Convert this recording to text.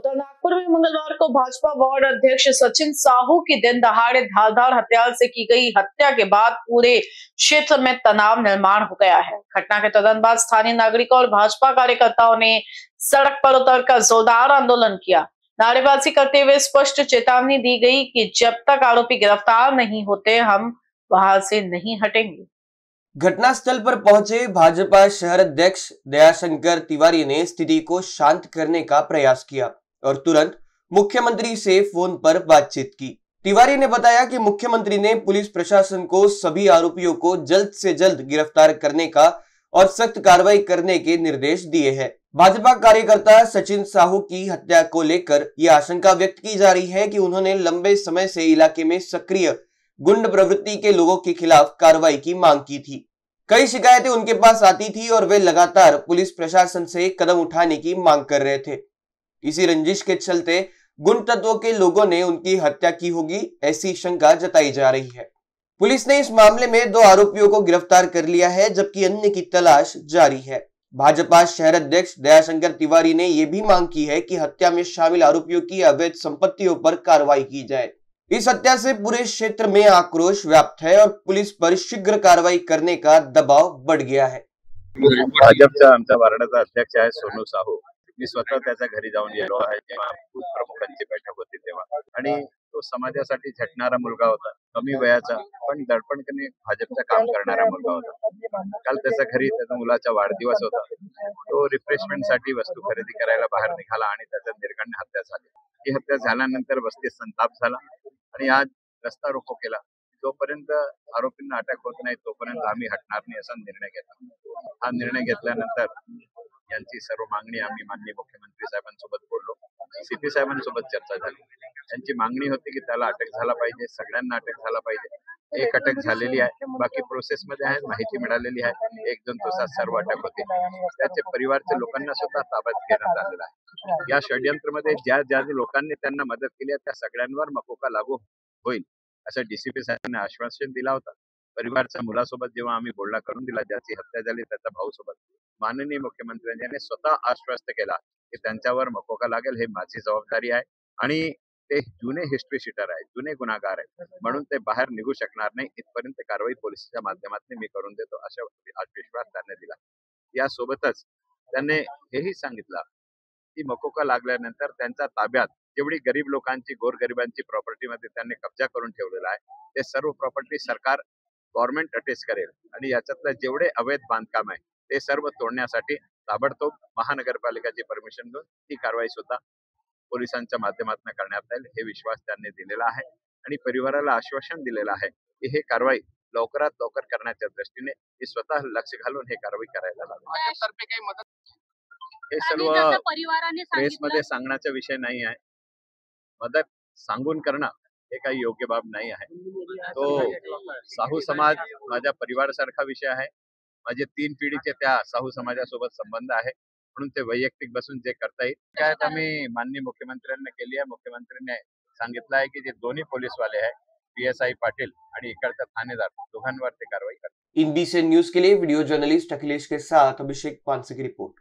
उधर नागपुर में मंगलवार को भाजपा वार्ड अध्यक्ष सचिन साहू की दिन दहाड़े धारदार हथियार से की गई हत्या के बाद पूरे क्षेत्र में तनाव निर्माण हो गया है। घटना के तुरंत बाद स्थानीय नागरिकों और भाजपा कार्यकर्ताओं ने सड़क पर उतरकर जोरदार आंदोलन किया। नारेबाजी करते हुए स्पष्ट चेतावनी दी गई कि जब तक आरोपी गिरफ्तार नहीं होते हम वहां से नहीं हटेंगे। घटनास्थल पर पहुंचे भाजपा शहर अध्यक्ष दयाशंकर तिवारी ने स्थिति को शांत करने का प्रयास किया और तुरंत मुख्यमंत्री से फोन पर बातचीत की। तिवारी ने बताया कि मुख्यमंत्री ने पुलिस प्रशासन को सभी आरोपियों को जल्द से जल्द गिरफ्तार करने का और सख्त कार्रवाई करने के निर्देश दिए हैं। भाजपा कार्यकर्ता सचिन साहू की हत्या को लेकर यह आशंका व्यक्त की जा रही है कि उन्होंने लंबे समय से इलाके में सक्रिय गुंड प्रवृत्ति के लोगों के खिलाफ कार्रवाई की मांग की थी। कई शिकायतें उनके पास आती थी और वे लगातार पुलिस प्रशासन से कदम उठाने की मांग कर रहे थे। इसी रंजिश के चलते गुंड तत्वों के लोगों ने उनकी हत्या की होगी, ऐसी शंका जताई जा रही है। पुलिस ने इस मामले में 2 आरोपियों को गिरफ्तार कर लिया है, जबकि अन्य की तलाश जारी है। भाजपा शहर अध्यक्ष दयाशंकर तिवारी ने यह भी मांग की है कि हत्या में शामिल आरोपियों की अवैध संपत्तियों पर कार्रवाई की जाए। इस हत्या से पूरे क्षेत्र में आक्रोश व्याप्त है और पुलिस पर शीघ्र कार्रवाई करने का दबाव बढ़ गया है। भाजपचा आमचा वार्डाचा अध्यक्ष आहे सोनू साहू। मी स्वतः त्याच्या घरी जाऊन गेलो आहे जेव्हा बूथ प्रमुखांची बैठक होती तेव्हा, आणि तो समाजासाठी झटणारा मुलगा होता, कमी वयाचा पण दडपणीने भाजपचं काम करणारा मुलगा होता। काल त्याच्या घरी त्याच्या मुलाचा वाढदिवस होता, तो रिफ्रेशमेंट साठी वस्तू खरेदी करायला बाहेर निघाला आणि त्याच्या निर्घृण हत्या झाली। ही हत्या झाल्यानंतर वस्तीत संताप झाला आणि आज रस्ता रोको केला। जोपर्यंत आरोपींना अटक होत नाही तोपर्यंत आम्ही हटणार नाही असा निर्णय घेतला। हा निर्णय घेतल्यानंतर यांची सर्व मागणी आम्ही माननीय मुख्यमंत्री साहेबांसोबत बोललो, सीपी साहेबांसोबत चर्चा झाली। त्यांची मागणी होती की त्याला अटक झाला पाहिजे, सगळ्यांना अटक झाला पाहिजे। एक अटक झालेली आहे, बाकी प्रोसेस मध्ये आहे, माहिती मिळालेली आहे। 1-2 दिवसात सर्व अटक होते। त्याचे परिवारच्या लोकांना सुद्धा ताब्यात घेण्यात आलेला आहे। या षडयंत्रामध्ये ज्या लोकांनी त्यांना मदत केली त्या सगळ्यांवर मकोका लागू होईल असं डीसीपी साहेबांनी आश्वासन दिला होता। परिवारच्या मुलासोबत जेव्हा आम्ही बोलणा करून दिला, ज्याची हत्या झाली त्याचा भाऊ सोबत माननीय मुख्यमंत्र्यांनी स्वतः आश्वस्त केला की त्यांच्यावर मकोका लागेल, हे माझी जबाबदारी आहे आणि ते जुने हिस्ट्री शीटर आहे, जुने गुन्हेगार आहे, म्हणून ते बाहेर निघू शकणार नाही। इथपर्यंत कारवाई पोलिसांच्या माध्यमातून मी करून देतो असा विश्वास त्यांनी दिला। यासोबतच त्यांनी हेही सांगितलं की मकोका लागल्यानंतर त्यांच्या ताब्यात जेवढी गरीब लोकांची गोरगरिबांची प्रॉपर्टी मध्ये त्यांनी कब्जा करून ठेवलेला आहे ते सर्व प्रॉपर्टी सरकार गव्हर्नमेंट अटेच करेल आणि याच्यातले जेवढे अवैध बांधकाम आहे ते सर्व तोडण्यासाठी ताबडतोब महानगरपालिकेची परमिशन घेऊन ती कारवाई सुद्धा पोलिसांच्या माध्यमातून करण्यात येईल, हे विश्वास त्यांनी दिलेला आहे आणि परिवाराला आश्वासन दिलेलं आहे की हे कारवाई लवकरात लवकर करण्याच्या दृष्टीने हे स्वतः लक्ष घालून हे कारवाई करायला लागेल। हे सर्व प्रेसमध्ये सांगण्याचा विषय नाही आहे। मदत सांगून करणं हे काही योग्य बाब नाही आहे। तो साहू समाज माझ्या परिवारासारखा विषय आहे। माझे 3 पिढीचे त्या साहू समाजासोबत संबंध आहे, म्हणून ते वैयक्तिक बसून जे करता येईल काय आम्ही माननीय मुख्यमंत्र्यांना केली आहे। मुख्यमंत्र्यांनी सांगितलं आहे की जे दोन्ही पोलीसवाले आहे पीएसआई पाटील आणि इकडचा थानेदार दोघांवर ते कारवाई करतील। इन बीसीएन न्यूज के लिए वीडियो जर्नलिस्ट अखिलेश के साथ अभिषेक पानसे की रिपोर्ट।